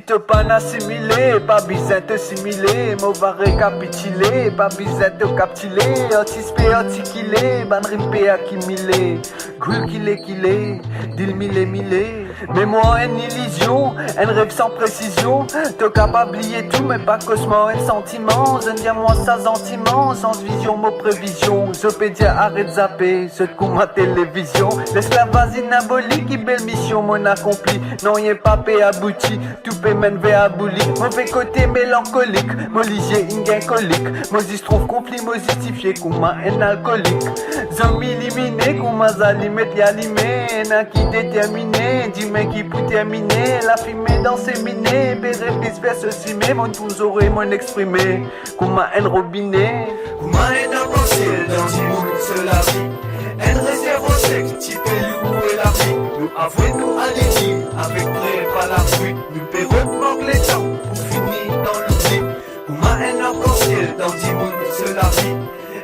te pas assimilé, pas besoin te simuler, m'on va récapituler, pas besoin te captuler, anticipé, antiquilé, ban rimpé accumulé, goul qu'il est, dil mille, mais moi une illusion, un rêve sans précision, te capable oublier tout, mais pas cosmo, un sentiment, je dis moi ça sentiment, sans vision, mot prévision, je peux dire arrête zapper, je te coupe ma télévision, l'esclavage inaboli, qui belle mission, mon accompli, non y'a pas payé abouti, tout peut mène vers abouli, mauvais côté mélancolique, mon ligier ingain colique, moi j'y trouve conflit, moi justifié, comme un alcoolique, j'en éliminé, comme un zalimé, yalimé, n'a qui déterminé, dis-moi qui peut terminer, la fumée dans ses minés, béré, bis, vers ce cimé, mon tous aurait mon exprimé, comme un robinet, comme un arc-en-ciel dans une monde seul la vie, un réserve au sec, type loup et la vie, nous avouons-nous à l'édit, avec prépa la fruit, nous paierons manque les temps, pour finir dans l'oubli, comme un arc-en-ciel dans une monde seul la vie,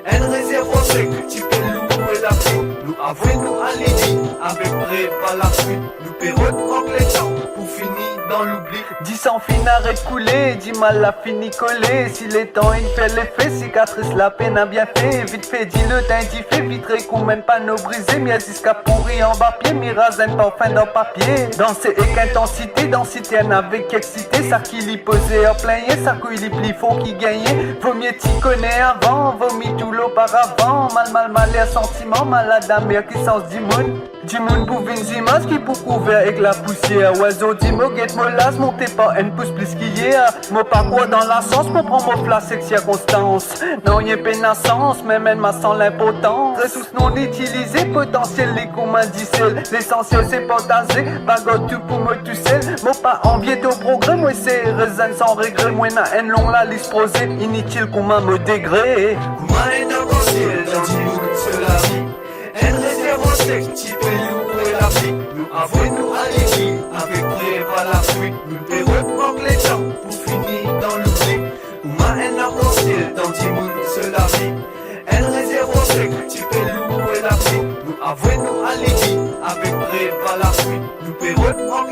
un réserve au sec, type loup et la vie, nous avouons-nous à l'édit, avec prépa la fruit, nous paierons manque les temps, pour finir dans l'oubli. 10 ans fin arrête couler, 10 mal la fini collé. Si les temps il fait l'effet, cicatrice la peine a bien fait. Vite fait, dis le teint dit fait, vitré qu'on mène pas nos brisés. Mia jusqu'à pourri en bas pied, mirazen pas fin dans papier. Danser et qu'intensité, densité avec excité. Ça qui l'y posait en plein, ça couille l'y pli, faut qui gagnait. Vaut mieux t'y connaît avant, vaut mieux tout l'auparavant. Mal, l'air sentiment, malade amère qui sens d'immun. Dimoun pour une image qui pour couvert avec la poussière. Oiseau d'imo, guette molas, montez pas un pouce plus qu'hier. Mon parcours dans la sens, mon prend mon place avec circonstance. Non, y'a pénassance, mais même ma sans l'impotence. Ressources non utilisées, potentiel, les communs dissel. L'essentiel c'est partager, bagotte tout pour me tout seul. Mon pas envié au progrès, moi c'est raisin sans regret. Moi n'a un long la liste posée, inutile commun me dégré. Comme un arc-en-ciel dans une monde seul la vie, un réserve au sec, type loup et la vie, nous avouons-nous à l'édit, avec prépa la fruit, nous paierons manque les temps, pour finir dans l'oubli, comme un arc-en-ciel dans une monde seul la vie, un réserve au sec, type loup et la vie, nous avouons-nous à l'édit, avec prépa la fruit, nous paierons manque